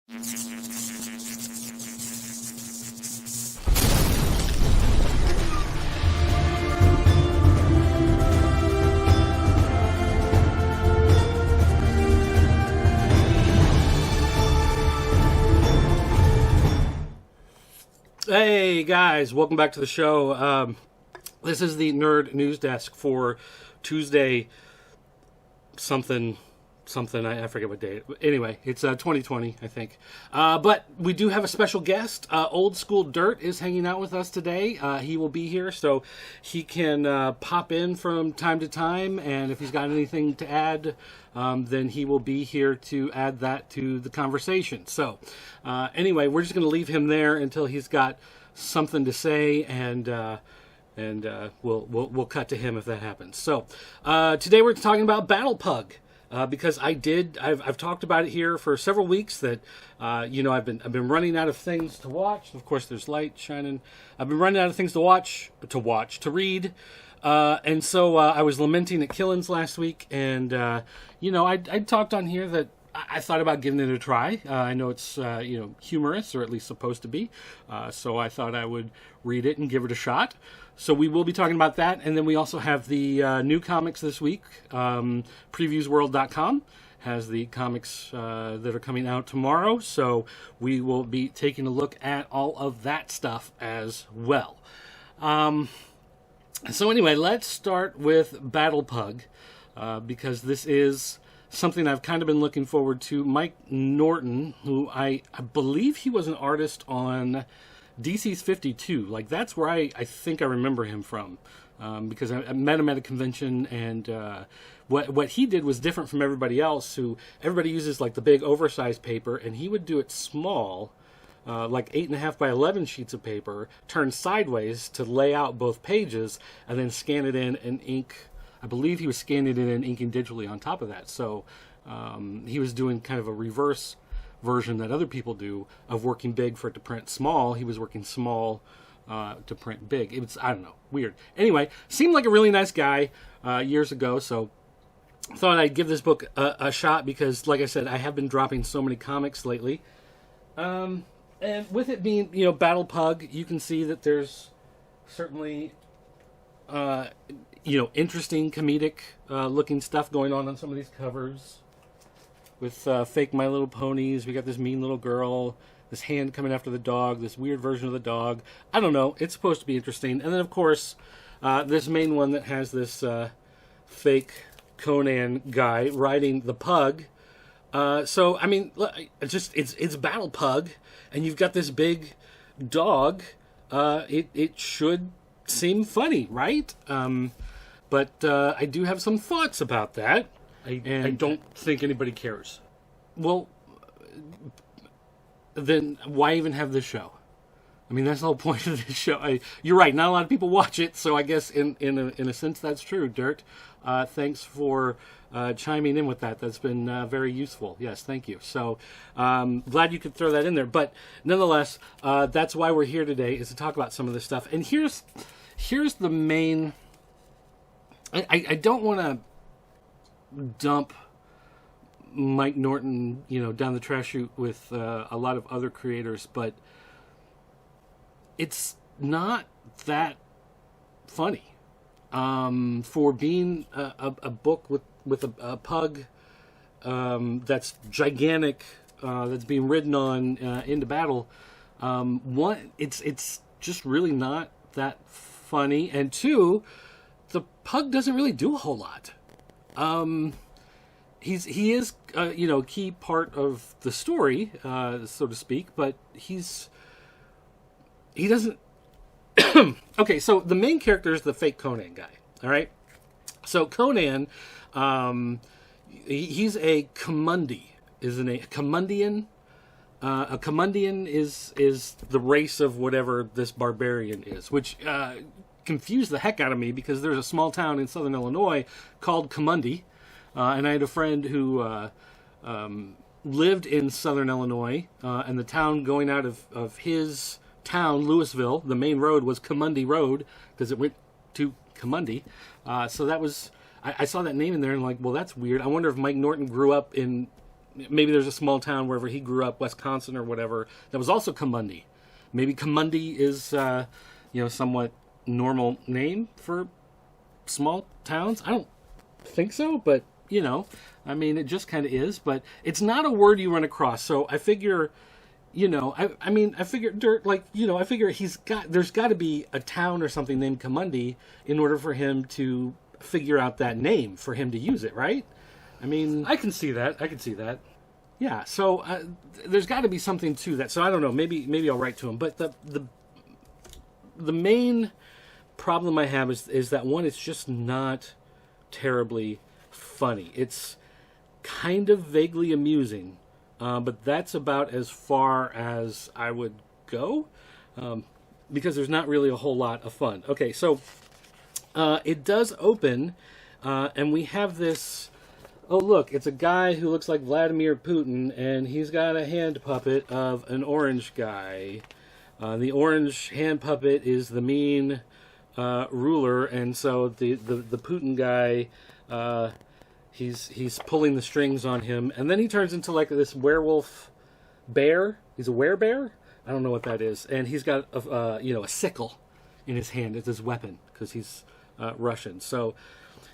Hey guys, welcome back to the show. This is the Nerd News Desk for Tuesday something, I forget what day. Anyway, it's 2020, I think. But we do have a special guest. Old School Dirt is hanging out with us today. He will be here, so he can pop in from time to time, and if he's got anything to add, then he will be here to add that to the conversation. So, anyway, we're just going to leave him there until he's got something to say, and we'll cut to him if that happens. So, today we're talking about Battlepug. Because I've talked about it here for several weeks that, I've been running out of things to watch. Of course, there's light shining. I've been running out of things to read. And so I was lamenting at Killins last week, and I talked on here that I thought about giving it a try. I know it's humorous, or at least supposed to be. So I thought I would read it and give it a shot. So we will be talking about that, and then we also have the new comics this week. Previewsworld.com has the comics that are coming out tomorrow, so we will be taking a look at all of that stuff as well. So anyway, let's start with Battlepug, because this is something I've kind of been looking forward to. Mike Norton, who I believe he was an artist on DC's 52, like that's where I think I remember him from, because I met him at a convention, and what he did was different from everybody else. Who everybody uses like the big oversized paper, and he would do it small, like 8.5 by 11 sheets of paper, turned sideways to lay out both pages, and then scan it in and ink. I believe he was scanning it in and inking digitally on top of that. So he was doing kind of a reverse version that other people do of working big for it to print small. He was working small to print big. It was, I don't know, weird. Anyway, seemed like a really nice guy years ago, so thought I'd give this book a shot because, like I said, I have been dropping so many comics lately. And with it being, Battlepug, you can see that there's certainly, interesting comedic looking stuff going on some of these covers. With fake My Little Ponies, we got this mean little girl, this hand coming after the dog, this weird version of the dog. I don't know. It's supposed to be interesting. And then, of course, this main one that has this fake Conan guy riding the pug. So, I mean, it's Battlepug, and you've got this big dog. It should seem funny, right? But I do have some thoughts about that. I don't think anybody cares. Well, then why even have this show? I mean, that's the whole point of this show. You're right, not a lot of people watch it, so I guess in a sense that's true, Dirt. Thanks for chiming in with that. That's been very useful. Yes, thank you. So glad you could throw that in there. But nonetheless, that's why we're here today, is to talk about some of this stuff. And here's the main... I don't want to dump Mike Norton, down the trash chute with a lot of other creators, but it's not that funny. For being a book with a pug that's gigantic, that's being ridden on into battle, one, it's just really not that funny, and two, the pug doesn't really do a whole lot. He is a key part of the story, so to speak, but he doesn't. Okay, so the main character is the fake Conan guy. All right, so Conan, he's a Commundi, isn't he? Commundian. A Commundian is the race of whatever this barbarian is, which confused the heck out of me because there's a small town in southern Illinois called Commundi, and I had a friend who lived in southern Illinois, and the town going out of his town, Louisville, the main road was Commundi Road because it went to Commundi. So that was, I saw that name in there and I'm like, well, that's weird. I wonder if Mike Norton grew up in maybe there's a small town wherever he grew up, Wisconsin or whatever, that was also Comundi. Maybe Comundi is, somewhat normal name for small towns. I don't think so, but, it just kind of is. But it's not a word you run across. So I figure, I figure there's got to be a town or something named Comundi in order for him to figure out that name, for him to use it, right? I can see that. Yeah, so there's got to be something to that. So I don't know. Maybe I'll write to him. But the main problem I have is that one, it's just not terribly funny. It's kind of vaguely amusing, but that's about as far as I would go, because there's not really a whole lot of fun. Okay, so it does open, and we have this. Oh, look, it's a guy who looks like Vladimir Putin, and he's got a hand puppet of an orange guy. The orange hand puppet is the mean ruler, and so the Putin guy, he's pulling the strings on him, and then he turns into like this werewolf bear. He's a werebear? I don't know what that is. And he's got a sickle in his hand as his weapon, because he's Russian. So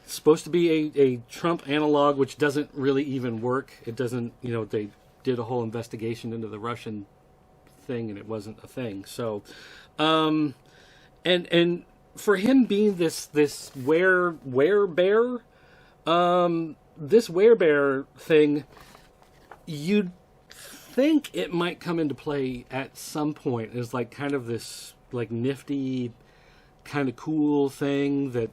it's supposed to be a Trump analog, which doesn't really even work. It doesn't, they did a whole investigation into the Russian thing, and it wasn't a thing. So, and for him being this werebear, this werebear thing, you'd think it might come into play at some point as like kind of this like nifty, kind of cool thing that,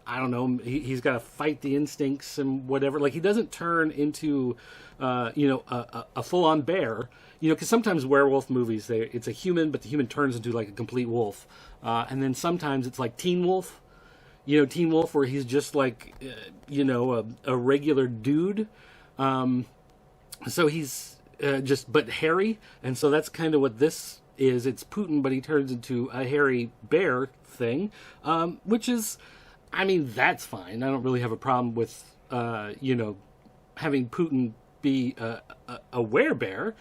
I don't know, he's got to fight the instincts and whatever. Like, he doesn't turn into, a full-on bear. Because sometimes werewolf movies, it's a human, but the human turns into, like, a complete wolf. And then sometimes it's like Teen Wolf. Teen Wolf, where he's just, like, a regular dude. So he's but hairy. And so that's kind of what this is. It's Putin, but he turns into a hairy bear thing, which is... that's fine. I don't really have a problem with, having Putin be a werebear.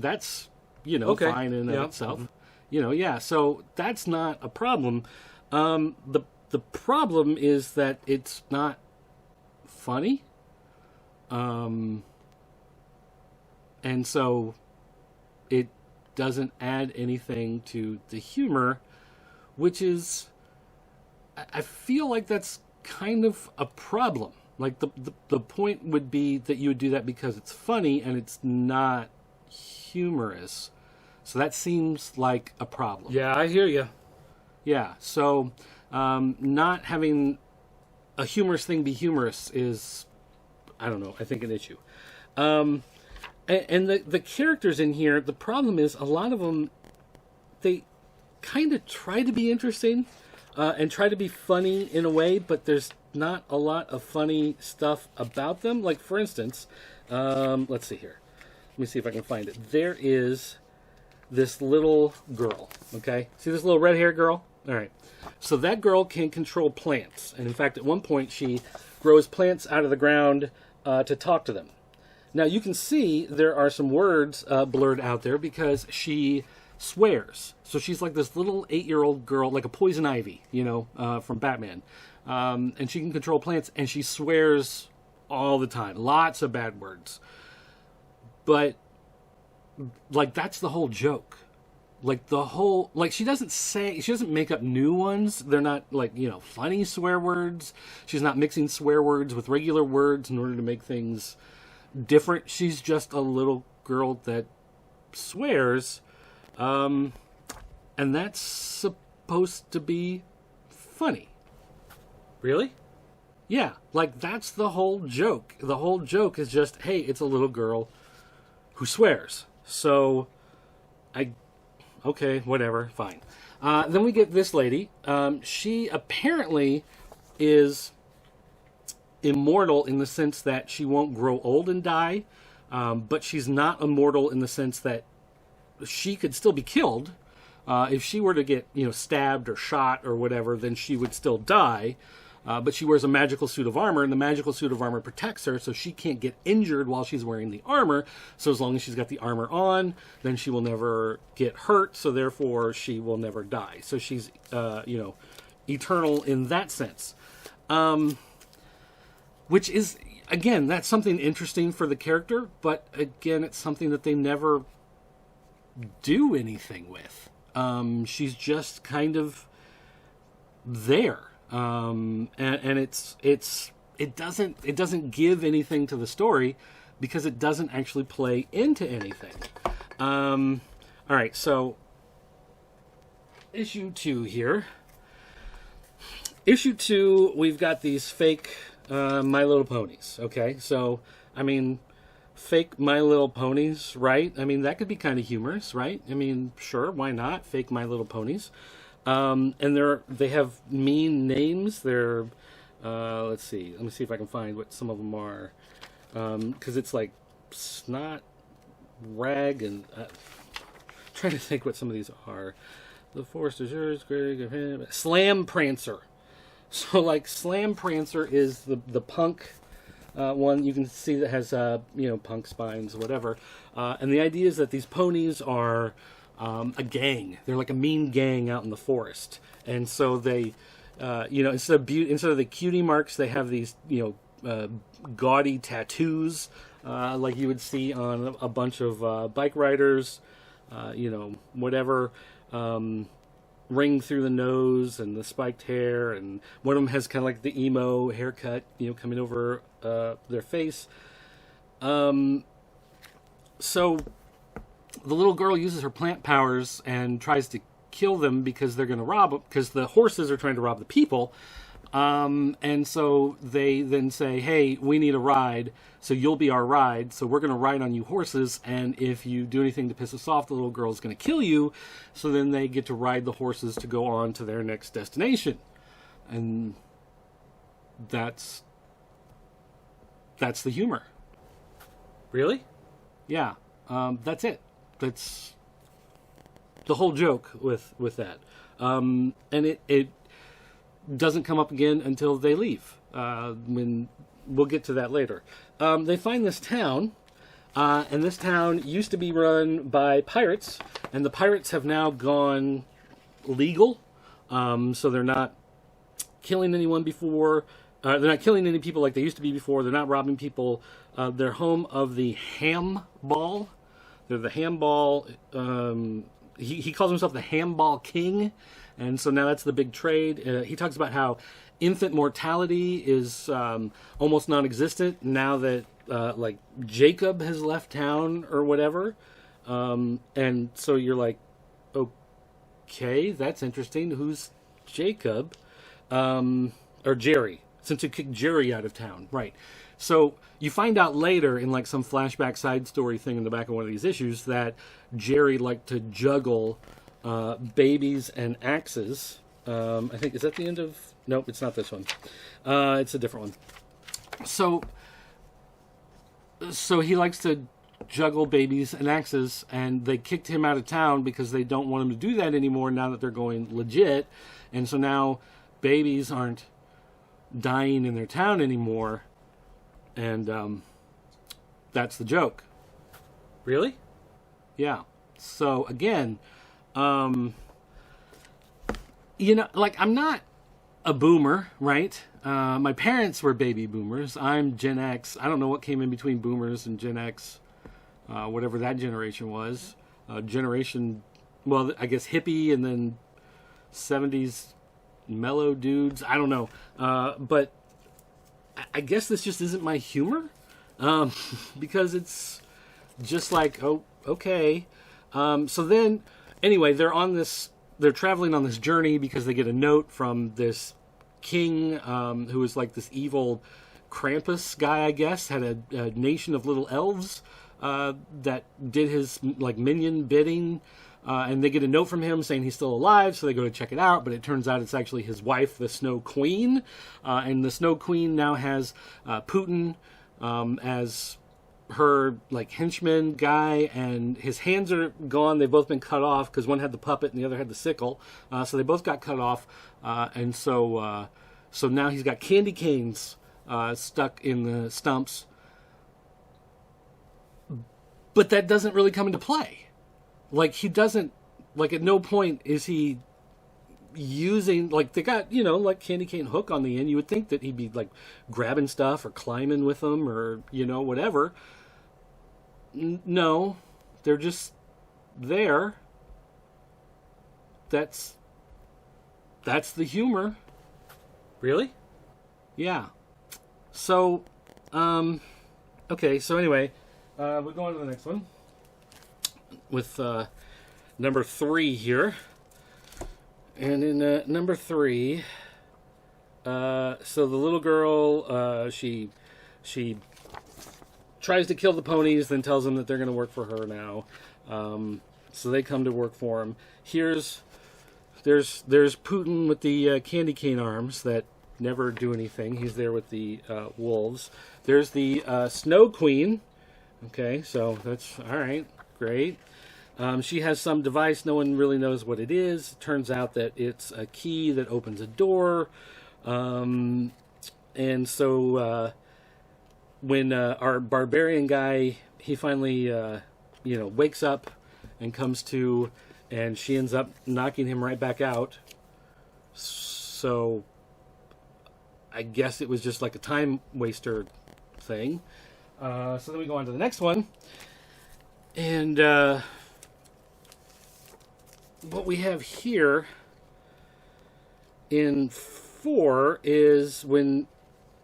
That's, okay. Fine in itself. Mm-hmm. So that's not a problem. The problem is that it's not funny. And so it doesn't add anything to the humor, which is... I feel like that's kind of a problem. Like, the point would be that you would do that because it's funny and it's not humorous. So that seems like a problem. Yeah, I hear you. Yeah, so not having a humorous thing be humorous is, I don't know, I think an issue. And the characters in here, the problem is a lot of them, they kind of try to be interesting. And try to be funny in a way, but there's not a lot of funny stuff about them. Like, for instance, let's see here. Let me see if I can find it. There is this little girl, okay? See this little red-haired girl? All right. So that girl can control plants. And, in fact, at one point, she grows plants out of the ground to talk to them. Now, you can see there are some words blurred out there because she... swears. So she's like this little 8-year-old girl, like a poison ivy, from Batman. And she can control plants, and she swears all the time. Lots of bad words. But, like, that's the whole joke. Like, she doesn't make up new ones. They're not, like, funny swear words. She's not mixing swear words with regular words in order to make things different. She's just a little girl that swears. And that's supposed to be funny. Really? Yeah, like that's the whole joke. The whole joke is just, hey, it's a little girl who swears. So, okay, whatever, fine. Then we get this lady. She apparently is immortal in the sense that she won't grow old and die, but she's not immortal in the sense that she could still be killed. If she were to get, stabbed or shot or whatever, then she would still die. but she wears a magical suit of armor, and the magical suit of armor protects her, so she can't get injured while she's wearing the armor. So as long as she's got the armor on, then she will never get hurt, so therefore she will never die. So she's, eternal in that sense. Which is, again, that's something interesting for the character, but again, it's something that they never do anything with. She's just kind of there. And it doesn't give anything to the story because it doesn't actually play into anything. All right, so issue 2 here. Issue 2, we've got these fake My Little Ponies. Okay, so I mean, fake My Little Ponies, right? I mean, that could be kind of humorous, right? I mean, sure, why not? Fake My Little Ponies. And they have mean names. They're, let's see. Let me see if I can find what some of them are. Because it's like Snot, Rag, and trying to think what some of these are. The forest is yours, Greg. Slam Prancer. So like Slam Prancer is the punk one. You can see that has punk spines, whatever. And the idea is that these ponies are a gang. They're like a mean gang out in the forest, and so they, instead of the cutie marks, they have these, gaudy tattoos, like you would see on a bunch of bike riders, whatever, ring through the nose and the spiked hair, and one of them has kind of like the emo haircut, coming over their face. So the little girl uses her plant powers and tries to kill them because they're going to rob them, because the horses are trying to rob the people. And so they then say, hey, we need a ride, so you'll be our ride. So we're going to ride on you horses, and if you do anything to piss us off, the little girl's going to kill you. So then they get to ride the horses to go on to their next destination. And that's the humor. Really? Yeah. That's it. That's the whole joke with that. And it doesn't come up again until they leave. When we'll get to that later. They find this town, and this town used to be run by pirates, and the pirates have now gone legal. So they're not killing anyone before. They're not killing any people like they used to be before. They're not robbing people. They're home of the Hamball. They're the Hamball. He calls himself the Hamball King, and so now that's the big trade. He talks about how infant mortality is almost non-existent now that like Jacob has left town or whatever. And so you're like, okay, that's interesting. Who's Jacob? Or Jerry, since you kicked Jerry out of town, right? So you find out later in like some flashback side story thing in the back of one of these issues that Jerry liked to juggle babies and axes. I think, is that the end of... Nope, it's not this one. It's a different one. So he likes to juggle babies and axes, and they kicked him out of town because they don't want him to do that anymore now that they're going legit. And so now babies aren't dying in their town anymore. And that's the joke. Really? Yeah. So again, like, I'm not a boomer, right? My parents were baby boomers. I'm Gen X. I don't know what came in between boomers and Gen X, whatever that generation was. Generation, well, I guess hippie, and then 70s mellow dudes. I don't know. But I guess this just isn't my humor, because it's just like, oh, okay. So then, anyway, they're traveling on this journey because they get a note from this king, who is like this evil Krampus guy, I guess, had a nation of little elves that did his like minion bidding. And they get a note from him saying he's still alive, so they go to check it out, but it turns out it's actually his wife, the Snow Queen. And the Snow Queen now has Putin as her like henchman guy, and his hands are gone. They've both been cut off because one had the puppet and the other had the sickle. So they both got cut off. And so So now he's got candy canes stuck in the stumps. But that doesn't really come into play. Like, he doesn't, like, at no point is he using, like, they got, like, candy cane hook on the end. You would think that he'd be, like, grabbing stuff or climbing with them or, whatever. No, they're just there. That's the humor. Really? Yeah. So, okay, so anyway, we'll go on to the next one with number 3 here. And in number 3, so the little girl, she tries to kill the ponies, then tells them that they're going to work for her now. So they come to work for him. There's Putin with the candy cane arms that never do anything. He's there with the wolves. There's the Snow Queen. Okay, so that's all right. Great. She has some device. No one really knows what it is. Turns out that it's a key that opens a door. And so when our barbarian guy, he finally, wakes up and comes to, and she ends up knocking him right back out. So I guess it was just like a time waster thing. So then we go on to the next one. And what we have here in 4 is when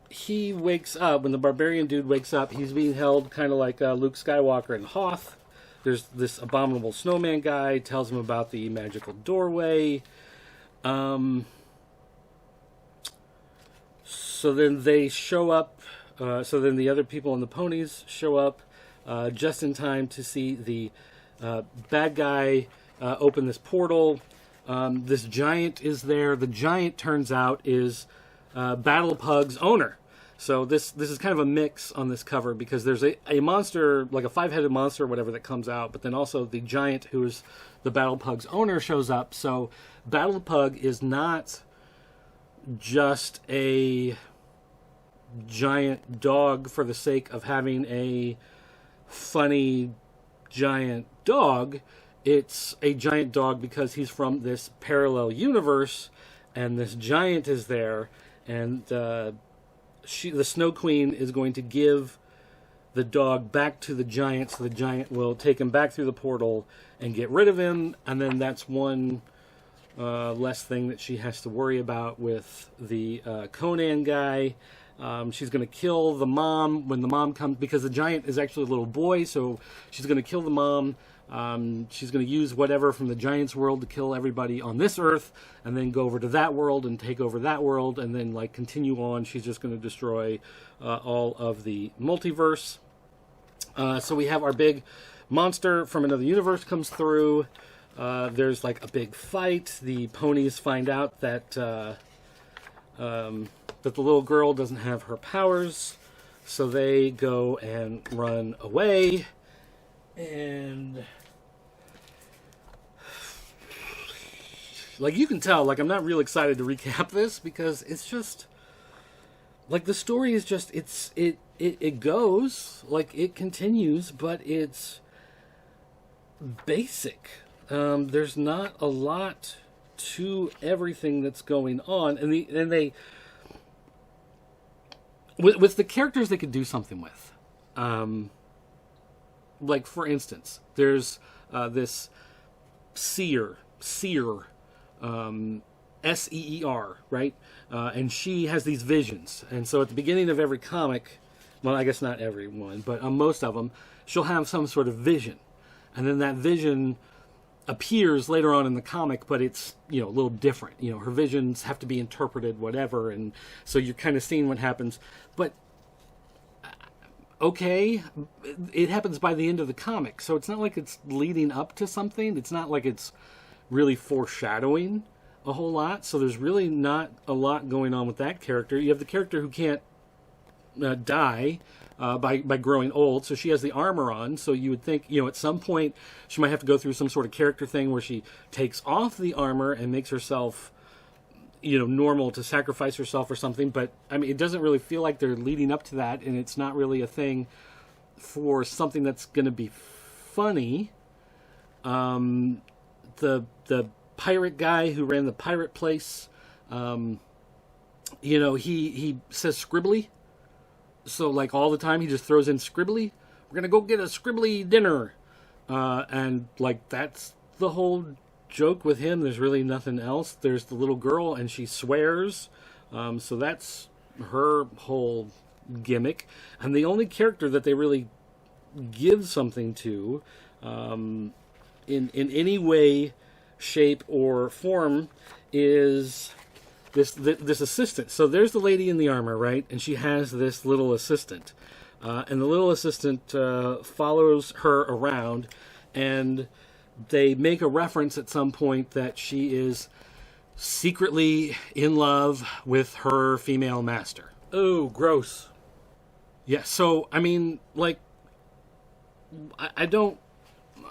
he wakes up, when the barbarian dude wakes up, he's being held kind of like Luke Skywalker in Hoth. There's this abominable snowman guy, tells him about the magical doorway. So then they show up, so then the other people on the ponies show up just in time to see the bad guy open this portal. This giant is there. The giant, turns out, is Battlepug's owner. So this is kind of a mix on this cover because there's a monster, like a 5-headed monster or whatever, that comes out, but then also the giant, who is the Battlepug's owner, shows up. So Battlepug is not just a giant dog for the sake of having a funny giant dog. It's a giant dog because he's from this parallel universe, and this giant is there, and the Snow Queen is going to give the dog back to the giant, so the giant will take him back through the portal and get rid of him, and then that's one less thing that she has to worry about with the Conan guy. She's going to kill the mom when the mom comes, because the giant is actually a little boy, so she's going to kill the mom. She's going to use whatever from the giant's world to kill everybody on this earth, and then go over to that world and take over that world, and then continue on. She's just going to destroy all of the multiverse. So we have our big monster from another universe comes through. There's a big fight. The ponies find out that that the little girl doesn't have her powers, so they go and run away. And you can tell, I'm not real excited to recap this because it's just the story is just it goes, it continues, but it's basic. There's not a lot to everything that's going on, and they with the characters they could do something with. For instance, there's this seer, Seer, right? And she has these visions. And so at the beginning of every comic, well, I guess not every one, but on most of them, she'll have some sort of vision. And then that vision appears later on in the comic, but it's, a little different. Her visions have to be interpreted, whatever. And so you're kind of seeing what happens. But okay, it happens by the end of the comic, so it's not like it's leading up to something. It's not like it's really foreshadowing a whole lot, so there's really not a lot going on with that character. You have the character who can't die by growing old, so she has the armor on, so you would think, at some point she might have to go through some sort of character thing where she takes off the armor and makes herself normal to sacrifice herself or something. But I mean, it doesn't really feel like they're leading up to that, and it's not really a thing for something that's going to be funny. The pirate guy who ran the pirate place, he says scribbly. So like all the time he just throws in scribbly. We're going to go get a scribbly dinner. And like that's the whole joke with him. There's really nothing else. There's the little girl and she swears. So that's her whole gimmick. And the only character that they really give something to in any way, shape, or form is this assistant. So there's the lady in the armor, right? And she has this little assistant. And the little assistant follows her around, and they make a reference at some point that she is secretly in love with her female master. Oh, gross. Yeah, so, I mean, like, I don't...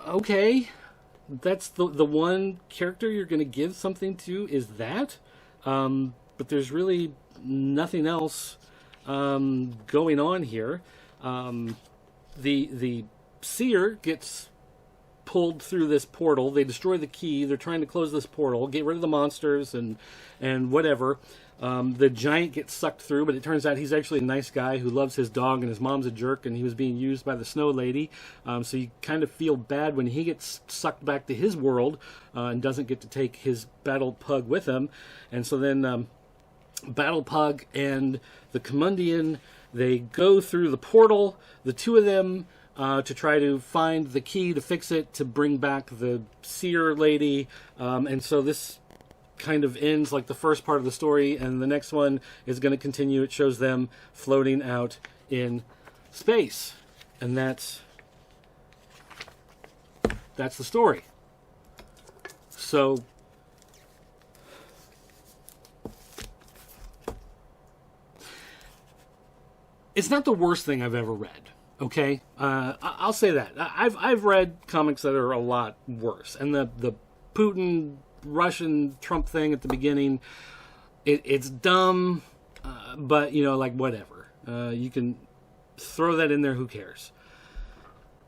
Okay, that's the one character you're going to give something to is that. But there's really nothing else going on here. The seer gets pulled through this portal. They destroy the key. They're trying to close this portal, get rid of the monsters and whatever. The giant gets sucked through, but it turns out he's actually a nice guy who loves his dog, and his mom's a jerk, and he was being used by the snow lady. So you kind of feel bad when he gets sucked back to his world and doesn't get to take his Battlepug with him. And so then Battlepug and the Commundian, they go through the portal, the two of them, to try to find the key to fix it, to bring back the seer lady. And so this kind of ends like the first part of the story, and the next one is going to continue. It shows them floating out in space. And that's the story. So it's not the worst thing I've ever read. Okay, I'll say that. I've read comics that are a lot worse, and the Putin Russian Trump thing at the beginning, it's dumb, but like whatever. You can throw that in there. Who cares?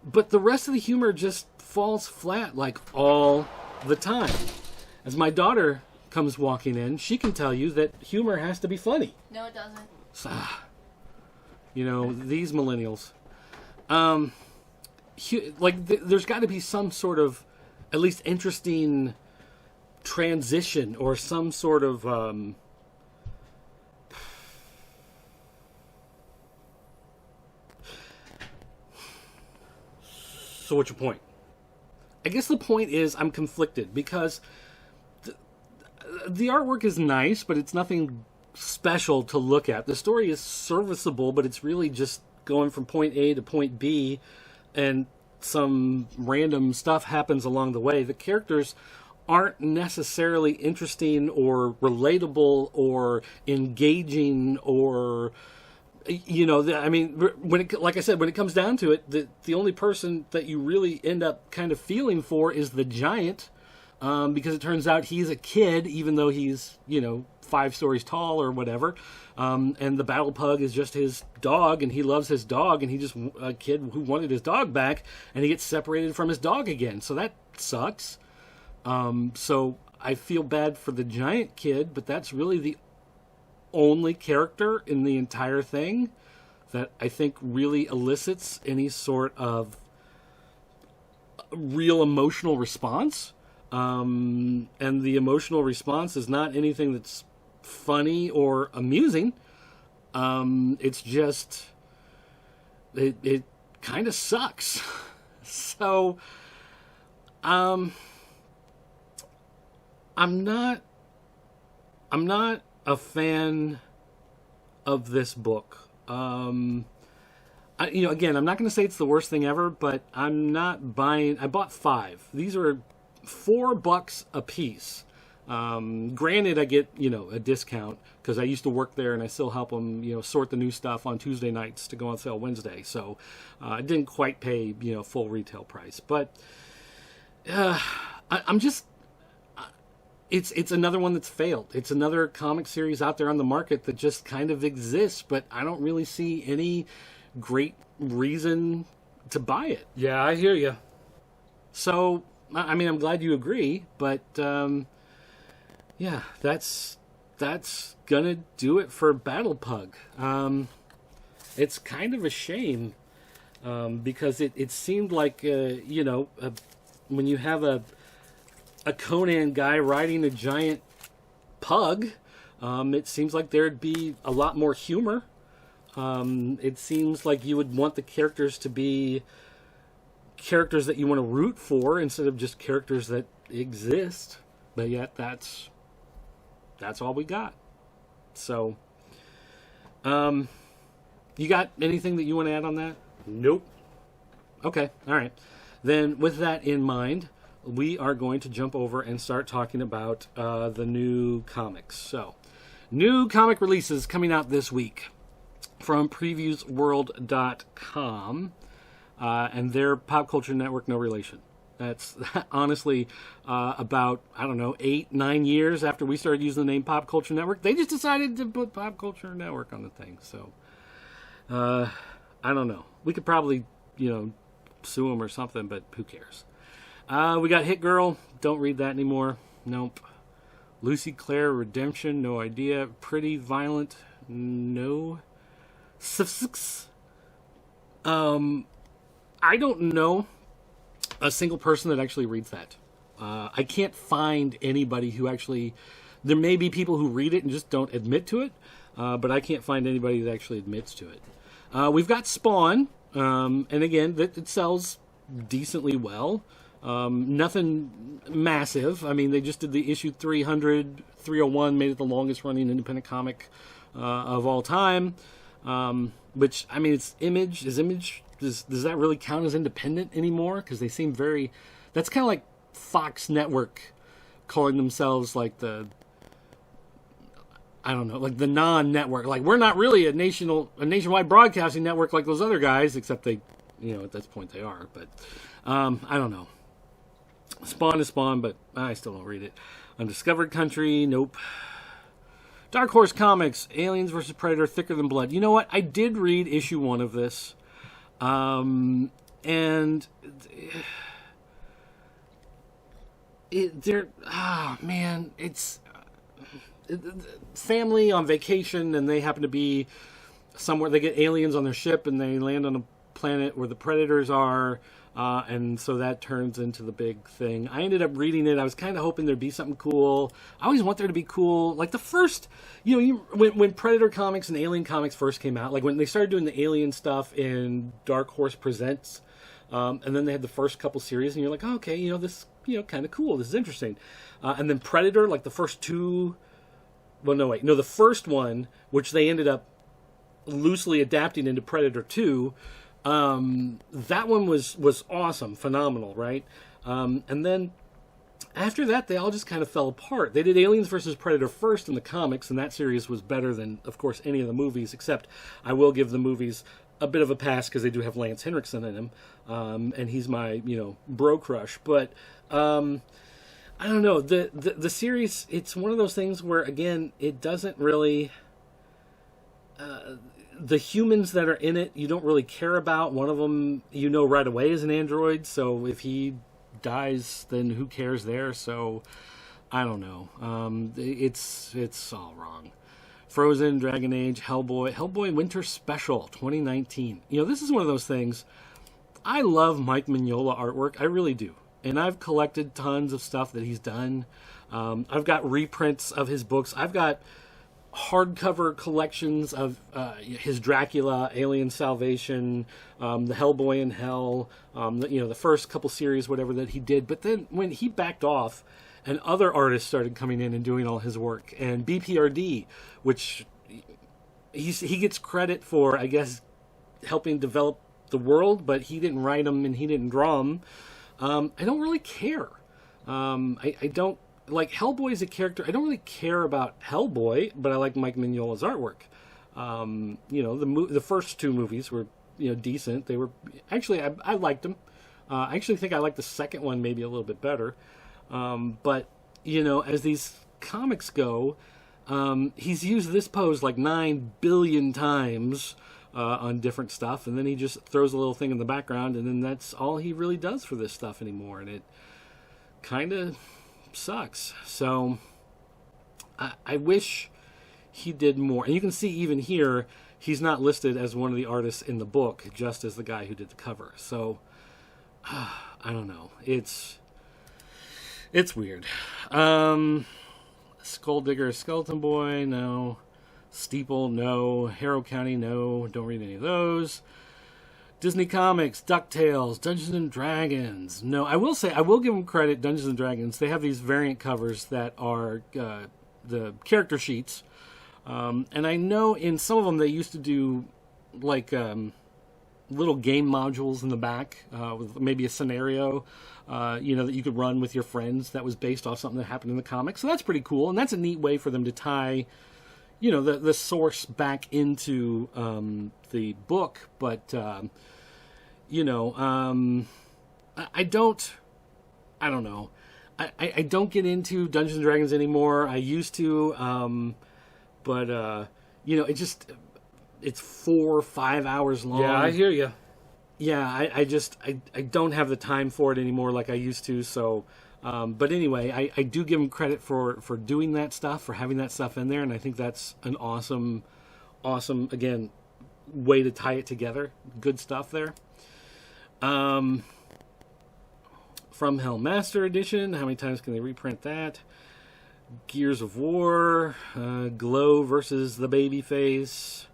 But the rest of the humor just falls flat like all the time. As my daughter comes walking in, she can tell you that humor has to be funny. No, it doesn't. So, these millennials. There's got to be some sort of at least interesting transition or some sort of So what's your point? I guess the point is I'm conflicted because the artwork is nice, but it's nothing special to look at. The story is serviceable, but it's really just going from point A to point B, and some random stuff happens along the way. The characters aren't necessarily interesting or relatable or engaging or, when it comes down to it, the only person that you really end up kind of feeling for is the giant, because it turns out he's a kid, even though he's, 5 stories tall or whatever. And the Battlepug is just his dog, and he loves his dog, and he just a kid who wanted his dog back, and he gets separated from his dog again. So that sucks. So I feel bad for the giant kid, but that's really the only character in the entire thing that I think really elicits any sort of real emotional response. And the emotional response is not anything that's funny or amusing. It's just it kind of sucks. So I'm not a fan of this book. Again, I'm not going to say it's the worst thing ever, but I'm not buying. I bought 5. These are $4 a piece. Granted, I get, a discount because I used to work there and I still help them, sort the new stuff on Tuesday nights to go on sale Wednesday. So I didn't quite pay, full retail price. But I'm just, it's another one that's failed. It's another comic series out there on the market that just kind of exists, but I don't really see any great reason to buy it. Yeah, I hear you. So, I mean, I'm glad you agree, but yeah, that's gonna do it for Battlepug. It's kind of a shame because it seemed like when you have a Conan guy riding a giant pug, it seems like there'd be a lot more humor. It seems like you would want the characters to be characters that you want to root for instead of just characters that exist. But yet that's all we got. So, you got anything that you want to add on that? Nope. Okay, all right. Then with that in mind, we are going to jump over and start talking about the new comics. So, new comic releases coming out this week from previewsworld.com and their Pop Culture Network, no relation. That's honestly about, 8-9 years after we started using the name Pop Culture Network. They just decided to put Pop Culture Network on the thing. So, I don't know. We could probably, sue them or something, but who cares? We got Hit Girl. Don't read that anymore. Nope. Lucy Claire Redemption. No idea. Pretty Violent. No. I don't know a single person that actually reads that. I can't find anybody who actually... There may be people who read it and just don't admit to it, but I can't find anybody that actually admits to it. We've got Spawn, and again, it sells decently well. Nothing massive. I mean, they just did the issue 301, made it the longest running independent comic of all time. Which, I mean, it's Image. Does that really count as independent anymore? Because they seem very... That's kind of like Fox Network calling themselves like the... I don't know, like the non-network. Like, we're not really a nationwide broadcasting network like those other guys, except they, at this point they are. But, I don't know. Spawn is Spawn, but I still don't read it. Undiscovered Country, nope. Dark Horse Comics, Aliens vs. Predator, Thicker Than Blood. You know what? I did read issue 1 of this. And it's family on vacation, and they happen to be somewhere. They get aliens on their ship, and they land on a planet where the predators are. And so that turns into the big thing. I ended up reading it. I was kind of hoping there'd be something cool. I always want there to be cool. Like the first, when Predator comics and Alien comics first came out, like when they started doing the Alien stuff in Dark Horse Presents, and then they had the first couple series, and you're like, oh, okay, this, kind of cool. This is interesting. And then Predator, like the first two, the first one, which they ended up loosely adapting into Predator 2, that one was awesome, phenomenal, right? And then after that, they all just kind of fell apart. They did Aliens vs. Predator first in the comics, and that series was better than, of course, any of the movies, except I will give the movies a bit of a pass because they do have Lance Henriksen in them, and he's my, bro crush. But I don't know, the series, it's one of those things where, again, it doesn't really... the humans that are in it, you don't really care about. One of them, right away is an android, so if he dies, then who cares there? So, I don't know. It's all wrong. Frozen, Dragon Age, Hellboy Winter Special 2019. This is one of those things. I love Mike Mignola artwork. I really do. And I've collected tons of stuff that he's done. I've got reprints of his books. I've got hardcover collections of his Dracula, Alien Salvation, the Hellboy in Hell, the first couple series, whatever that he did. But then when he backed off and other artists started coming in and doing all his work, and BPRD, which he gets credit for, I guess, helping develop the world, but he didn't write them and he didn't draw them. I don't really care. I don't... Like, Hellboy is a character. I don't really care about Hellboy, but I like Mike Mignola's artwork. The first two movies were, decent. They were... Actually, I liked them. I actually think I liked the second one maybe a little bit better. But, as these comics go, he's used this pose like 9 billion times on different stuff, and then he just throws a little thing in the background, and then that's all he really does for this stuff anymore, and it kind of sucks. So I wish he did more. And you can see even here, he's not listed as one of the artists in the book, just as the guy who did the cover. So I don't know. It's weird. Skulldigger, Skeleton Boy, no. Steeple, no. Harrow County, no. Don't read any of those. Disney Comics, DuckTales, Dungeons and Dragons, no. I will say, I will give them credit, Dungeons and Dragons. They have these variant covers that are the character sheets. And I know in some of them they used to do like little game modules in the back with maybe a scenario, that you could run with your friends that was based off something that happened in the comics. So that's pretty cool. And that's a neat way for them to tie, the source back into the book. But, I don't know. I don't get into Dungeons and Dragons anymore. I used to, but it's 4 or 5 hours long. Yeah, I hear you. Yeah, I don't have the time for it anymore like I used to. So, but anyway, I do give him credit for doing that stuff, for having that stuff in there, and I think that's an awesome, again, way to tie it together. Good stuff there. From Hell Master Edition, how many times can they reprint that? Gears of War, Glow versus the Babyface,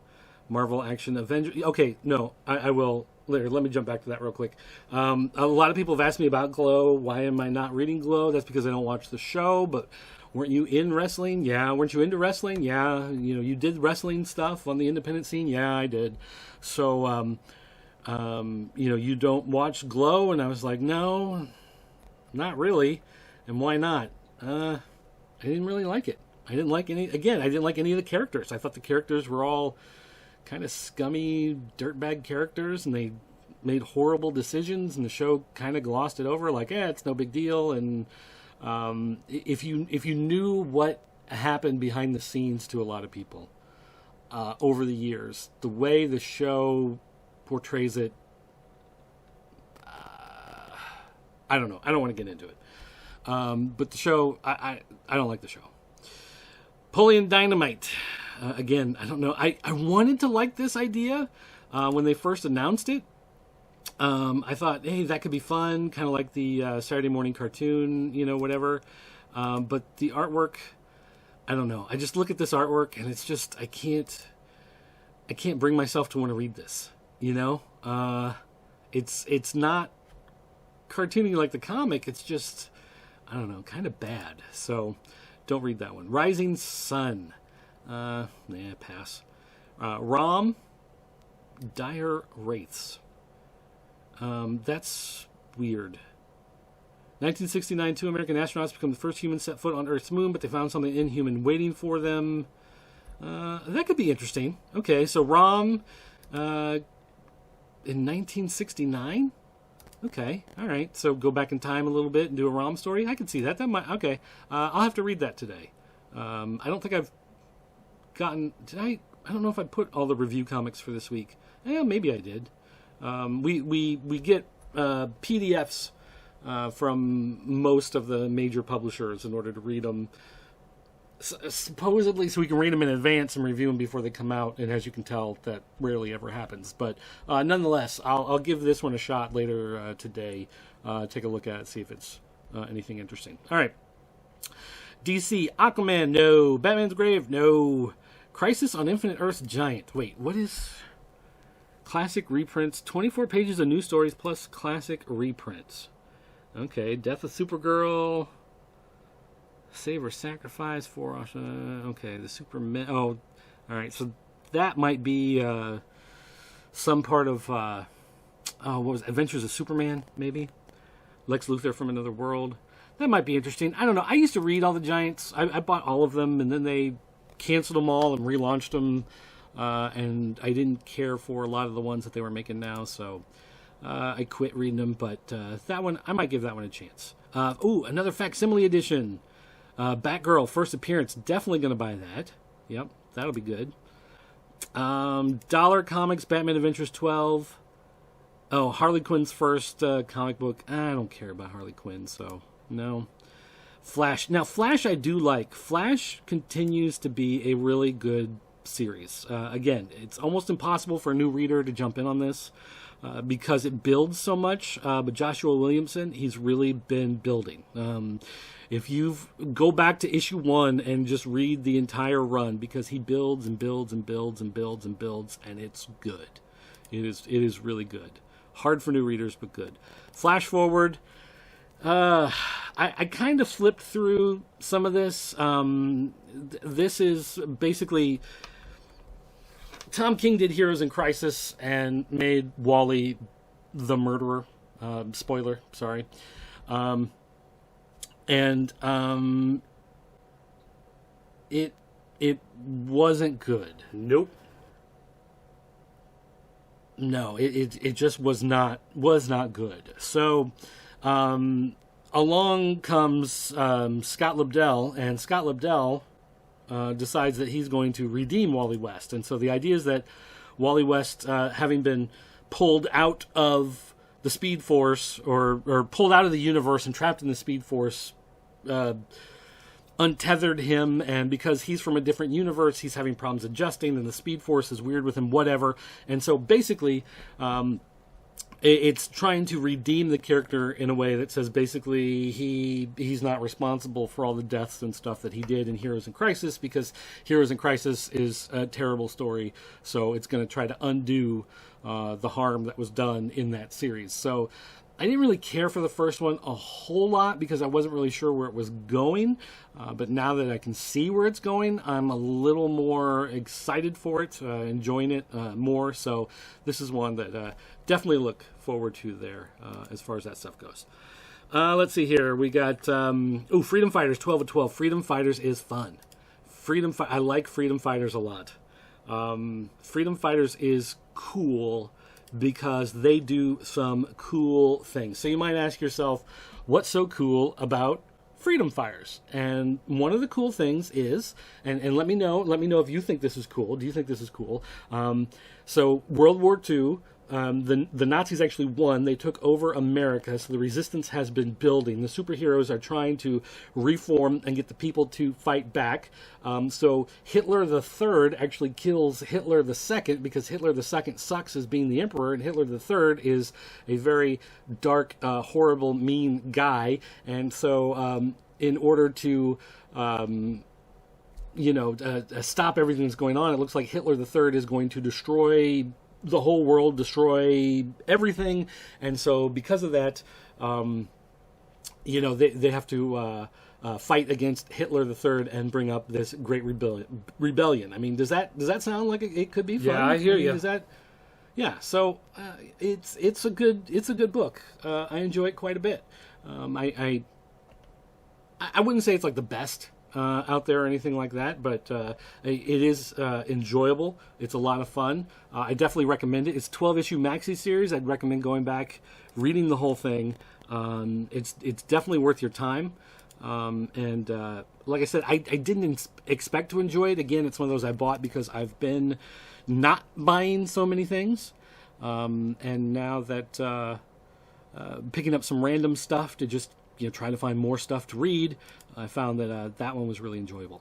Marvel Action Avengers. Okay, no, I will later. Let me jump back to that real quick. A lot of people have asked me about Glow. Why am I not reading Glow? That's because I don't watch the show. But weren't you in wrestling? Yeah. Weren't you into wrestling? Yeah. You did wrestling stuff on the independent scene? Yeah, I did. So, you don't watch Glow? And I was like, no, not really. And why not? I didn't really like it. I didn't like any of the characters. I thought the characters were all kind of scummy dirtbag characters, and they made horrible decisions, and the show kind of glossed it over like, it's no big deal. And if you knew what happened behind the scenes to a lot of people over the years, the way the show portrays it, I don't know. I don't want to get into it. But the show, I don't like the show. Napoleon Dynamite. Again, I don't know. I wanted to like this idea when they first announced it. I thought, hey, that could be fun, kind of like the Saturday morning cartoon, whatever. But the artwork, I don't know. I just look at this artwork and it's just, I can't bring myself to want to read this. It's not cartoony like the comic. It's just, I don't know, kind of bad. So don't read that one. Rising Sun. Pass. Rom. Dire Wraiths. That's weird. 1969, 2 American astronauts become the first humans set foot on Earth's moon, but they found something inhuman waiting for them. That could be interesting. Okay, so Rom in 1969? Okay, all right. So go back in time a little bit and do a Rom story. I can see that. That might. Okay, I'll have to read that today. I don't think I've gotten. Did I? I don't know if I put all the review comics for this week. Yeah, maybe I did. We get PDFs from most of the major publishers in order to read them. Supposedly, so we can read them in advance and review them before they come out. And as you can tell, that rarely ever happens. But nonetheless, I'll give this one a shot later today. Take a look at it, see if it's anything interesting. All right. DC, Aquaman, no. Batman's Grave, no. Crisis on Infinite Earth's Giant. Wait, what is... Classic reprints, 24 pages of new stories plus classic reprints. Okay, Death of Supergirl... Save or Sacrifice for okay, the Superman. Oh, all right. So that might be some part of what was it? Adventures of Superman? Maybe Lex Luthor from Another World. That might be interesting. I don't know. I used to read all the Giants. I bought all of them, and then they canceled them all and relaunched them. And I didn't care for a lot of the ones that they were making now, so I quit reading them. But that one, I might give that one a chance. Another facsimile edition. Batgirl, first appearance, definitely going to buy that. Yep, that'll be good. Dollar Comics, Batman Adventures 12. Oh, Harley Quinn's first comic book. I don't care about Harley Quinn, so no. Flash. Now, Flash I do like. Flash continues to be a really good series. Again, it's almost impossible for a new reader to jump in on this because it builds so much. But Joshua Williamson, he's really been building. If you go back to issue 1 and just read the entire run, because he builds and builds and builds and builds and builds, and it's good. It is really good. Hard for new readers, but good. Flash forward. I kind of flipped through some of this. This is basically Tom King did Heroes in Crisis and made Wally the murderer. Spoiler, sorry. It wasn't good. Nope. No, it just was not good. So along comes Scott Lobdell, and Scott Lobdell decides that he's going to redeem Wally West. And so the idea is that Wally West, having been pulled out of the Speed Force, or pulled out of the universe and trapped in the Speed Force, untethered him, and because he's from a different universe, he's having problems adjusting, and the Speed Force is weird with him, whatever. And so basically, it's trying to redeem the character in a way that says basically he's not responsible for all the deaths and stuff that he did in Heroes in Crisis, because Heroes in Crisis is a terrible story, so it's going to try to undo the harm that was done in that series. So I didn't really care for the first one a whole lot because I wasn't really sure where it was going. But now that I can see where it's going, I'm a little more excited for it, enjoying it more. So this is one that definitely look forward to there as far as that stuff goes. Let's see here. We got Freedom Fighters 12 of 12. Freedom Fighters is fun. I like Freedom Fighters a lot. Freedom Fighters is cool because they do some cool things. So you might ask yourself, what's so cool about Freedom Fighters? And one of the cool things is, and let me know if you think this is cool. Do you think this is cool? So World War II, the Nazis actually won. They took over America, so the resistance has been building. The superheroes are trying to reform and get the people to fight back. So Hitler the Third actually kills Hitler the Second, because Hitler the Second sucks as being the emperor, and Hitler the Third is a very dark, horrible, mean guy. And so in order to stop everything that's going on, it looks like Hitler the Third is going to destroy the whole world, destroy everything. And so because of that, they have to fight against Hitler the Third and bring up this great rebellion. I mean, does that sound like it could be fun? Yeah, I hear you. Yeah, so it's a good book. I enjoy it quite a bit. I wouldn't say it's like the best out there or anything like that, but it is enjoyable. It's a lot of fun. I definitely recommend it. It's 12-issue maxi series. I'd recommend going back, reading the whole thing. It's definitely worth your time. And like I said, I didn't expect to enjoy it. Again, it's one of those I bought because I've been not buying so many things. And now that picking up some random stuff to just trying to find more stuff to read, I found that that one was really enjoyable.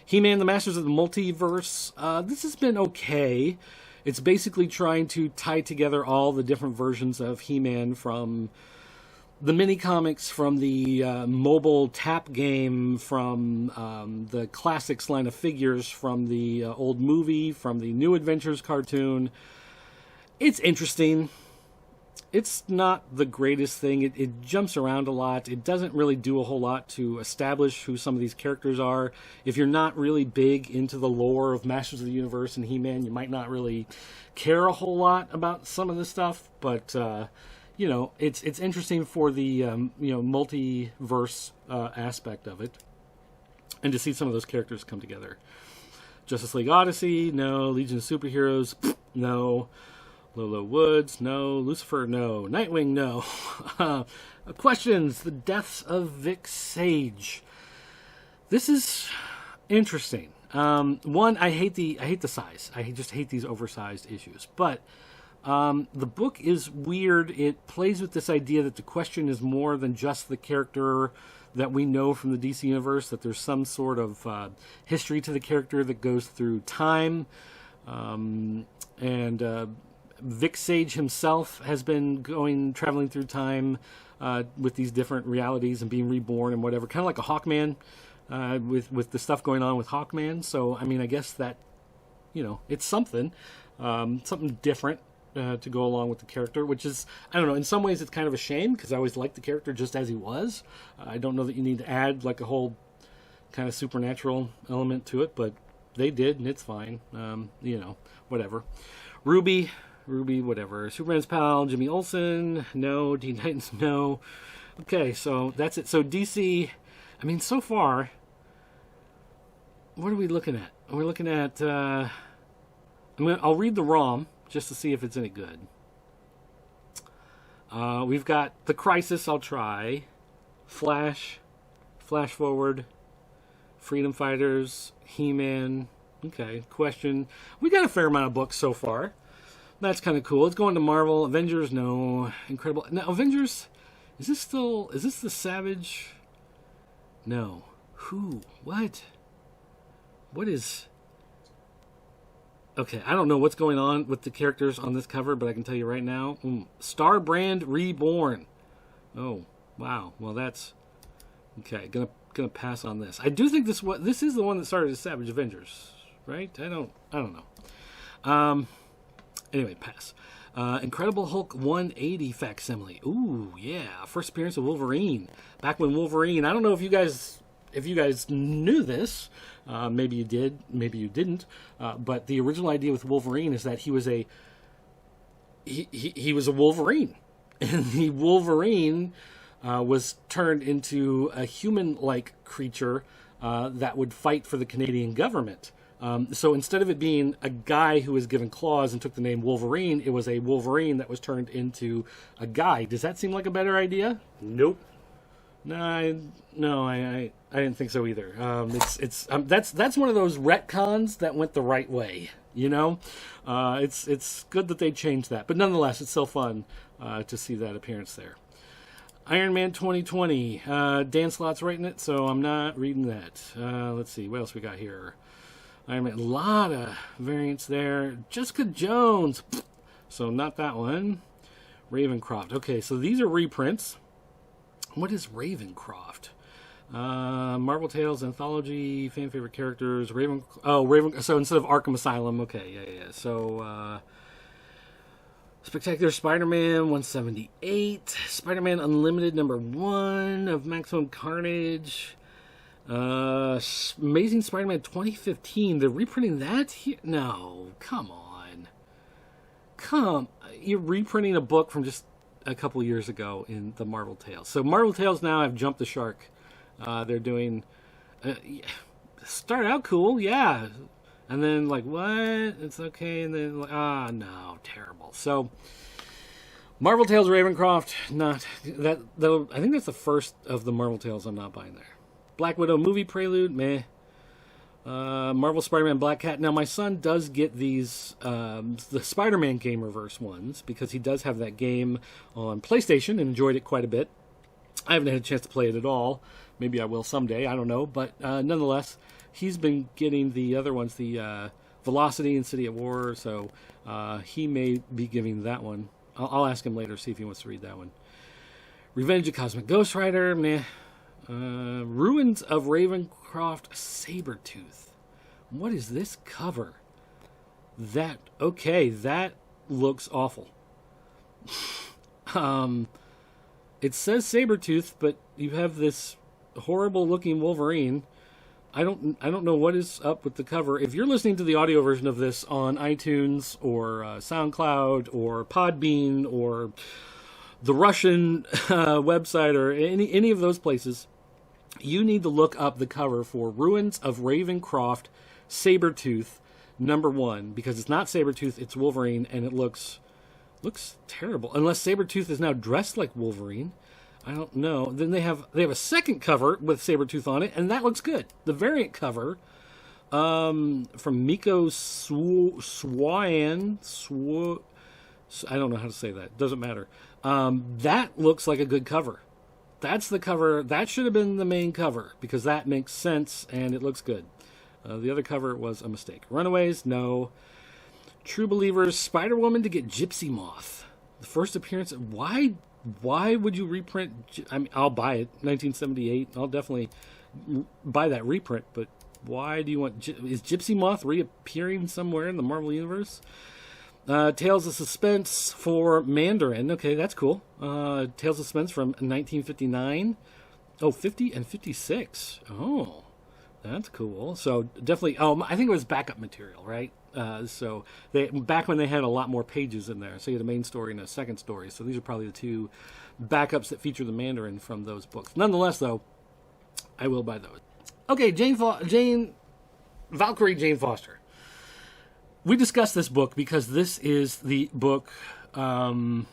He-Man, the Masters of the Multiverse. This has been okay. It's basically trying to tie together all the different versions of He-Man from the mini comics, from the mobile tap game, from the classics line of figures, from the old movie, from the New Adventures cartoon. It's interesting. It's not the greatest thing. It jumps around a lot. It doesn't really do a whole lot to establish who some of these characters are. If you're not really big into the lore of Masters of the Universe and He-Man, you might not really care a whole lot about some of this stuff. But it's interesting for the multiverse aspect of it, and to see some of those characters come together. Justice League Odyssey, no. Legion of Superheroes, no. Lolo Woods, no. Lucifer, no. Nightwing, no. Questions. The Deaths of Vic Sage. This is interesting. One, I hate the size. I just hate these oversized issues. But the book is weird. It plays with this idea that the question is more than just the character that we know from the DC universe, that there's some sort of history to the character that goes through time. And Vic Sage himself has been traveling through time with these different realities and being reborn and whatever, kind of like a Hawkman with the stuff going on with Hawkman. So, I mean, I guess that, it's something different to go along with the character, which is, I don't know, in some ways it's kind of a shame because I always liked the character just as he was. I don't know that you need to add like a whole kind of supernatural element to it, but they did, and it's fine. Whatever. Ruby, whatever. Superman's pal, Jimmy Olsen, no. Teen Titans, no. Okay, so that's it. So DC, I mean, so far, what are we looking at? We're looking at, I'll read the ROM just to see if it's any good. We've got The Crisis, I'll try. Flash Forward, Freedom Fighters, He-Man. Okay, Question. We got a fair amount of books so far. That's kind of cool. It's going to Marvel. Avengers, no. Incredible. Now, Avengers, is this the Savage? No. Who? What? What is... Okay, I don't know what's going on with the characters on this cover, but I can tell you right now. Star Brand Reborn. Oh, wow. Well, that's... Okay, gonna pass on this. I do think this is the one that started as Savage Avengers, right? I don't know. Anyway, pass. Incredible Hulk 180 facsimile. Ooh, yeah. First appearance of Wolverine. Back when Wolverine, I don't know if you guys knew this. Maybe you did, maybe you didn't. But the original idea with Wolverine is that he was a Wolverine. And the Wolverine was turned into a human-like creature that would fight for the Canadian government. So instead of it being a guy who was given claws and took the name Wolverine, it was a Wolverine that was turned into a guy. Does that seem like a better idea? Nope. No, I didn't think so either. That's one of those retcons that went the right way. It's good that they changed that, but nonetheless, it's still fun to see that appearance there. Iron Man 2020. Dan Slott's writing it, so I'm not reading that. Let's see, what else we got here? Iron Man, a lot of variants there. Jessica Jones. So not that one. Ravencroft. Okay, so these are reprints. What is Ravencroft? Marvel Tales Anthology, fan favorite characters. So instead of Arkham Asylum, okay, yeah. So Spectacular Spider-Man 178, Spider-Man Unlimited #1 of Maximum Carnage, Amazing Spider-Man 2015. They're reprinting that here? No, come on. You're reprinting a book from just a couple years ago in the Marvel Tales. So Marvel Tales now have jumped the shark. They're doing start out cool, yeah, and then like what? It's okay, and then like no, terrible. So Marvel Tales Ravencroft, not that though. I think that's the first of the Marvel Tales I'm not buying there. Black Widow movie prelude, meh. Marvel Spider-Man Black Cat. Now my son does get these the Spider-Man Game Reverse ones because he does have that game on PlayStation and enjoyed it quite a bit. I haven't had a chance to play it at all. Maybe I will someday. I don't know. But nonetheless, he's been getting the other ones, the Velocity and City at War. So he may be giving that one. I'll ask him later, see if he wants to read that one. Revenge of Cosmic Ghost Rider, meh. Ruins of Ravencroft Sabretooth. What is this cover? That looks awful. It says Sabretooth, but you have this horrible looking Wolverine. I don't know what is up with the cover. If you're listening to the audio version of this on iTunes or SoundCloud or Podbean or the Russian website or any of those places, you need to look up the cover for Ruins of Ravencroft Sabretooth #1 because it's not Sabretooth, it's Wolverine, and it looks terrible. Unless Sabretooth is now dressed like Wolverine. I don't know. Then they have a second cover with Sabretooth on it, and that looks good. The variant cover from Miko Swayan. I don't know how to say that. Doesn't matter. That looks like a good cover. That's the cover. That should have been the main cover because that makes sense and it looks good. The other cover was a mistake. Runaways, no. True Believers, Spider-Woman to get Gypsy Moth. The first appearance. Why would you reprint? I mean, I'll buy it. 1978. I'll definitely buy that reprint. But why do you want? Is Gypsy Moth reappearing somewhere in the Marvel Universe? Tales of Suspense for Mandarin. Okay, that's cool. Tales of Suspense from 1959. Oh, 50 and 56. Oh, that's cool. So definitely. Oh, I think it was backup material, right? So back when they had a lot more pages in there. So you had a main story and a second story. So these are probably the two backups that feature the Mandarin from those books. Nonetheless, though, I will buy those. Okay, Valkyrie Jane Foster. We discussed this book because this is the book, when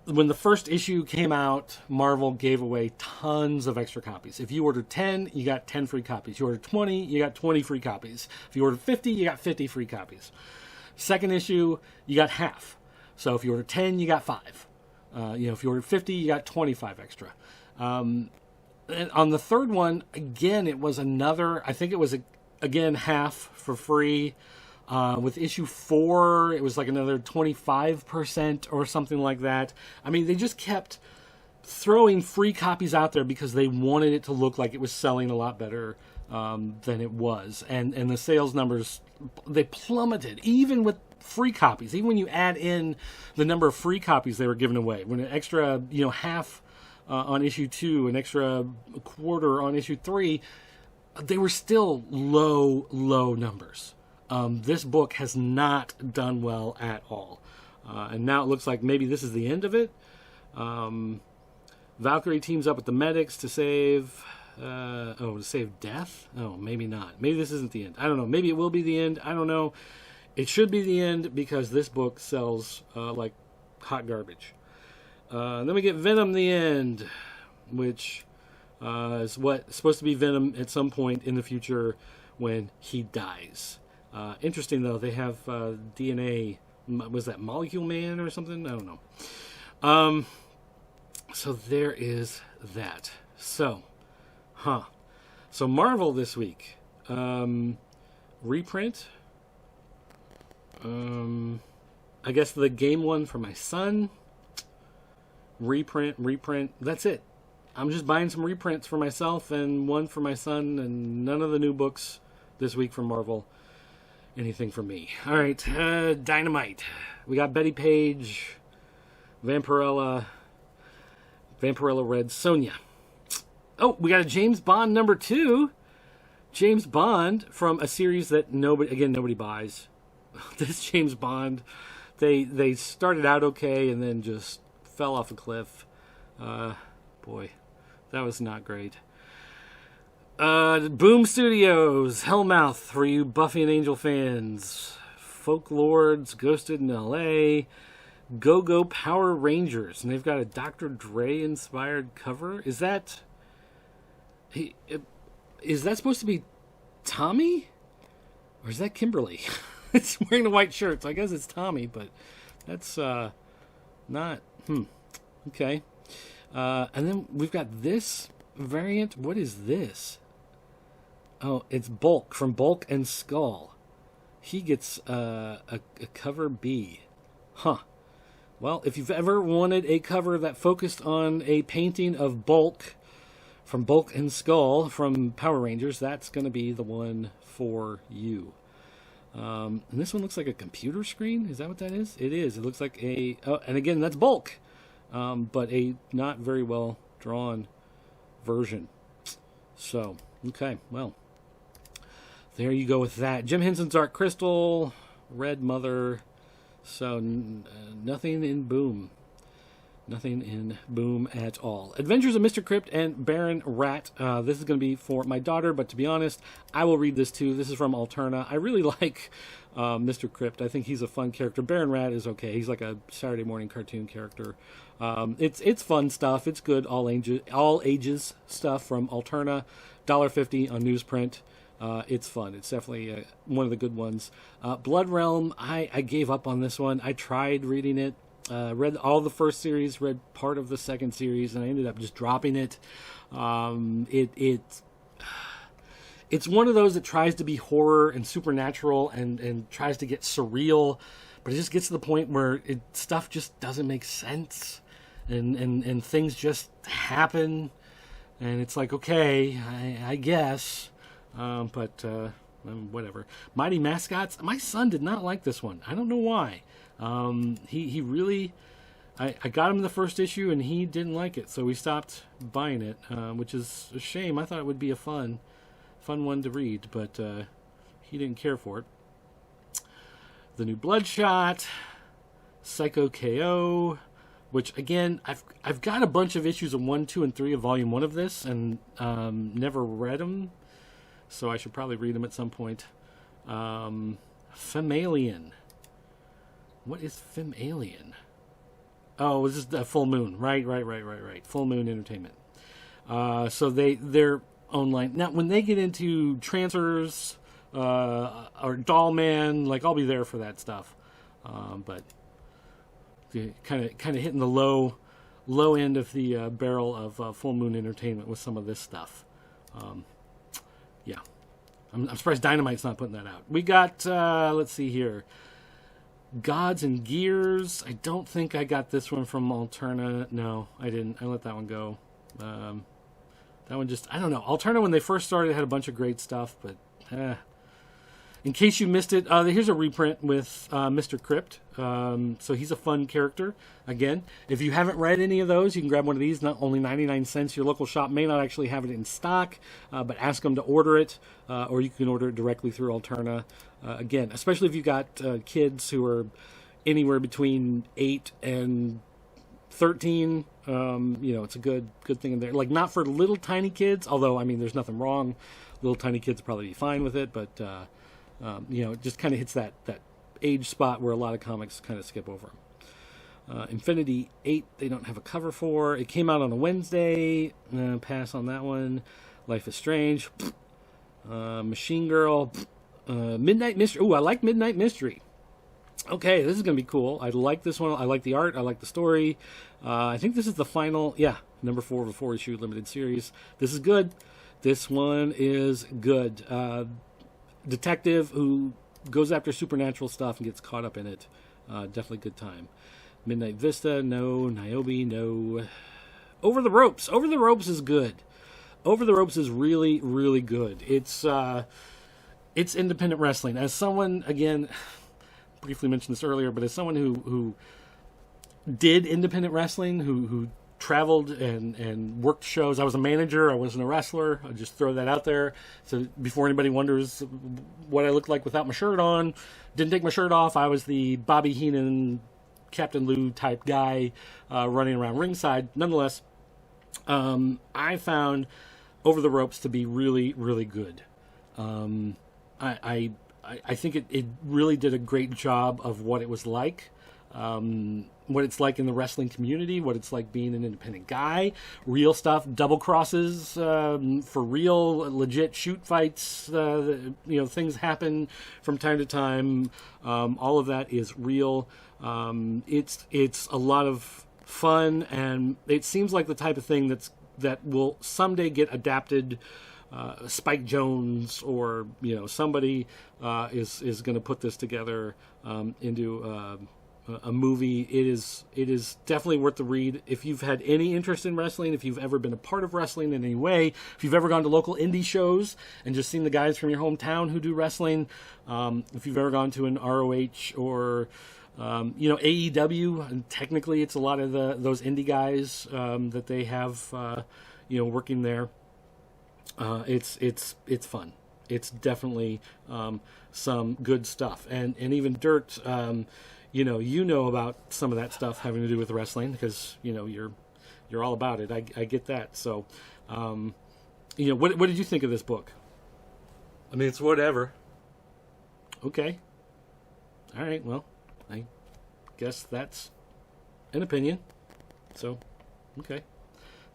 the first issue came out, Marvel gave away tons of extra copies. If you ordered 10, you got 10 free copies. You ordered 20, you got 20 free copies. If you ordered 50, you got 50 free copies. Second issue, you got half. So if you ordered 10, you got 5. If you ordered 50, you got 25 extra. And on the third one, again, it was another, I think it was, again, half for free. With issue 4, it was like another 25% or something like that. I mean, they just kept throwing free copies out there because they wanted it to look like it was selling a lot better than it was. And the sales numbers, they plummeted, even with free copies. Even when you add in the number of free copies they were giving away. When an extra, half on issue 2, an extra quarter on issue 3, they were still low numbers. This book has not done well at all. And now it looks like maybe this is the end of it. Valkyrie teams up with the medics to save Death? Oh, maybe not. Maybe this isn't the end. I don't know. Maybe it will be the end. I don't know. It should be the end because this book sells like hot garbage. Then we get Venom the End, which is supposed to be Venom at some point in the future when he dies. Interesting, though, they have DNA. Was that Molecule Man or something? I don't know. So there is that. So Marvel this week. Reprint. I guess the game one for my son. Reprint. That's it. I'm just buying some reprints for myself and one for my son, and none of the new books this week from Marvel. Anything for me. All right, Dynamite. We got Betty Page, Vampirella Red, Sonia. Oh, we got a James Bond number 2. James Bond from a series that nobody buys. This James Bond, they started out okay and then just fell off a cliff. Boy, that was not great. Boom Studios, Hellmouth for you Buffy and Angel fans. Folklords, Ghosted in L.A., Go-Go Power Rangers, and they've got a Dr. Dre inspired cover. Is that supposed to be Tommy, or is that Kimberly? It's wearing a white shirt, so I guess it's Tommy, but that's not. Okay. And then we've got this variant. What is this? Oh, it's Bulk from Bulk and Skull. He gets a cover B. Huh. Well, if you've ever wanted a cover that focused on a painting of Bulk from Bulk and Skull from Power Rangers, that's going to be the one for you. And this one looks like a computer screen. Is that what that is? It is. It looks like and again, that's Bulk. But a not very well drawn version. So, okay, well, there you go with that. Jim Henson's Dark Crystal, Red Mother. So, nothing in Boom. Nothing in Boom at all. Adventures of Mr. Crypt and Baron Rat. This is going to be for my daughter, but to be honest, I will read this too. This is from Alterna. I really like Mr. Crypt. I think he's a fun character. Baron Rat is okay. He's like a Saturday morning cartoon character. It's fun stuff. It's good all ages stuff from Alterna. $1.50 on newsprint. It's fun. It's definitely one of the good ones. Blood Realm, I gave up on this one. I tried reading it. Read all the first series, read part of the second series, and I ended up just dropping it. It's one of those that tries to be horror and supernatural and tries to get surreal, but it just gets to the point where stuff just doesn't make sense, and things just happen, and it's like, okay, I guess, but whatever. Mighty Mascots, my son did not like this one. I don't know why. He really, I got him the first issue and he didn't like it, so we stopped buying it, which is a shame. I thought it would be a fun one to read, but he didn't care for it. The new Bloodshot, Psycho KO, which again, I've got a bunch of issues of 1, 2, and 3 of Volume 1 of this, and never read them, so I should probably read them at some point. Femalien. What is Femalien? Oh, this is the Full Moon. Right. Full Moon Entertainment. So they're online. Now, when they get into Trancers or Doll Man, like, I'll be there for that stuff. But kind of hitting the low end of the barrel of Full Moon Entertainment with some of this stuff. Yeah. I'm surprised Dynamite's not putting that out. We got, let's see here. Gods and Gears. I don't think I got this one from Alterna. No, I didn't. I let that one go. That one just, I don't know. Alterna, when they first started, had a bunch of great stuff, but in case you missed it, here's a reprint with Mr. Crypt. So he's a fun character. Again, if you haven't read any of those, you can grab one of these. Not only 99 cents. Your local shop may not actually have it in stock, but ask them to order it, or you can order it directly through Alterna. Again, especially if you've got kids who are anywhere between 8 and 13, it's a good thing in there. Like, not for little tiny kids, although, I mean, there's nothing wrong. Little tiny kids will probably be fine with it, but, it just kind of hits that age spot where a lot of comics kind of skip over them. Infinity 8, they don't have a cover for. It came out on a Wednesday. Pass on that one. Life is Strange. Machine Girl. Midnight Mystery. Ooh, I like Midnight Mystery. Okay, this is going to be cool. I like this one. I like the art. I like the story. I think this is the final, number 4 of a 4-issue limited series. This is good. This one is good. Detective who goes after supernatural stuff and gets caught up in it. Definitely good time. Midnight Vista, no. Niobe, no. Over the Ropes. Over the Ropes is good. Over the Ropes is really, really good. It's independent wrestling. As someone, again, briefly mentioned this earlier, but as someone who did independent wrestling, who traveled and worked shows. I was a manager. I wasn't a wrestler. I'll just throw that out there. So before anybody wonders what I looked like without my shirt on, didn't take my shirt off. I was the Bobby Heenan, Captain Lou type guy running around ringside. Nonetheless, I found Over the Ropes to be really, really good. I think it really did a great job of what it was like, what it's like in the wrestling community, what it's like being an independent guy, real stuff, double crosses, for real, legit shoot fights, things happen from time to time. All of that is real. It's a lot of fun, and it seems like the type of thing that will someday get adapted. Spike Jonze or somebody is going to put this together into a movie. It is definitely worth the read. If you've had any interest in wrestling, if you've ever been a part of wrestling in any way, if you've ever gone to local indie shows and just seen the guys from your hometown who do wrestling, if you've ever gone to an ROH or AEW, and technically it's a lot of those indie guys that they have working there. It's fun. It's definitely some good stuff, and even Dirt. you know about some of that stuff having to do with wrestling because you're all about it. I get that. So, what did you think of this book? I mean, it's whatever. Okay. All right. Well, I guess that's an opinion. So, okay,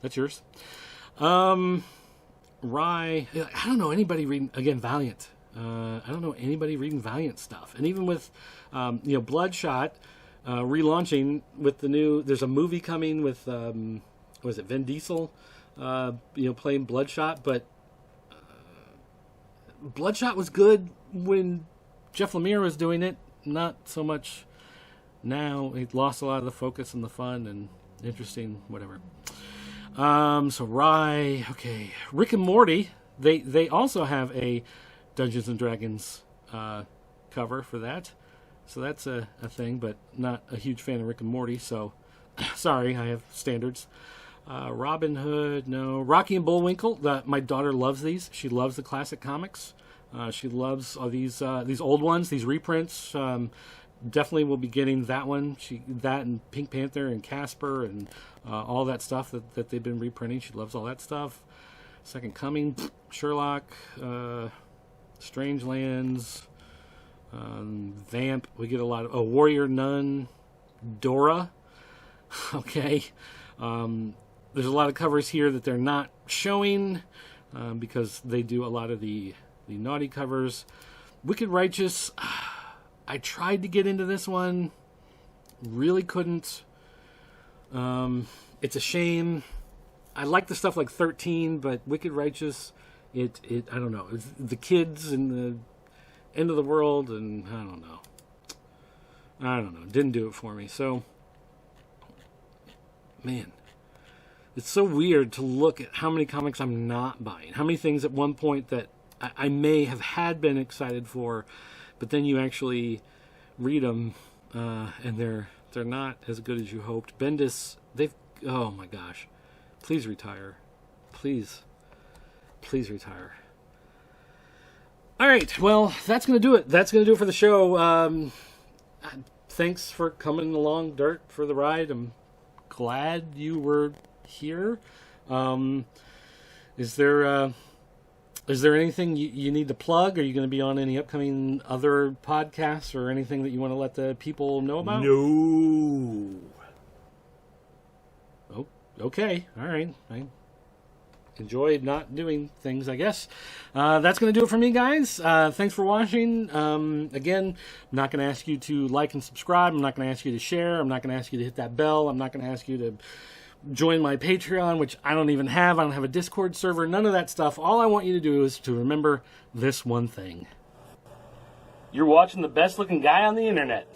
that's yours. Rye. I don't know anybody reading Valiant. I don't know anybody reading Valiant stuff, and even with Bloodshot relaunching with the new. There's a movie coming with was it Vin Diesel, playing Bloodshot, but Bloodshot was good when Jeff Lemire was doing it. Not so much now. It lost a lot of the focus and the fun and interesting whatever. So Rye, okay, Rick and Morty. They also have a Dungeons and Dragons cover for that, so that's a thing. But not a huge fan of Rick and Morty, so sorry, I have standards. Robin Hood, no. Rocky and Bullwinkle. My daughter loves these. She loves the classic comics. She loves all these old ones, these reprints. Definitely will be getting that one. That and Pink Panther and Casper and all that stuff that they've been reprinting. She loves all that stuff. Second Coming, Sherlock, Strangelands, Vamp. We get a lot of Warrior Nun, Dora. Okay. There's a lot of covers here that they're not showing because they do a lot of the naughty covers. Wicked Righteous. I tried to get into this one. Really couldn't. It's a shame. I like the stuff like 13, but Wicked Righteous, I don't know. It's the kids and the end of the world, and I don't know. Didn't do it for me. So, man, it's so weird to look at how many comics I'm not buying. How many things at one point that I may have had been excited for, but then you actually read them, and they're not as good as you hoped. Bendis, oh my gosh, please retire, please retire. All right, well, that's gonna do it. That's gonna do it for the show. Thanks for coming along, Dirt, for the ride. I'm glad you were here. Is there anything you need to plug? Are you going to be on any upcoming other podcasts or anything that you want to let the people know about? No. Oh, okay. All right. I enjoyed not doing things, I guess. That's going to do it for me, guys. Thanks for watching. Again, I'm not going to ask you to like and subscribe. I'm not going to ask you to share. I'm not going to ask you to hit that bell. I'm not going to ask you to join my Patreon, which I don't even have. I don't have a Discord server. None of that stuff. All I want you to do is to remember this one thing. You're watching the best looking guy on the internet.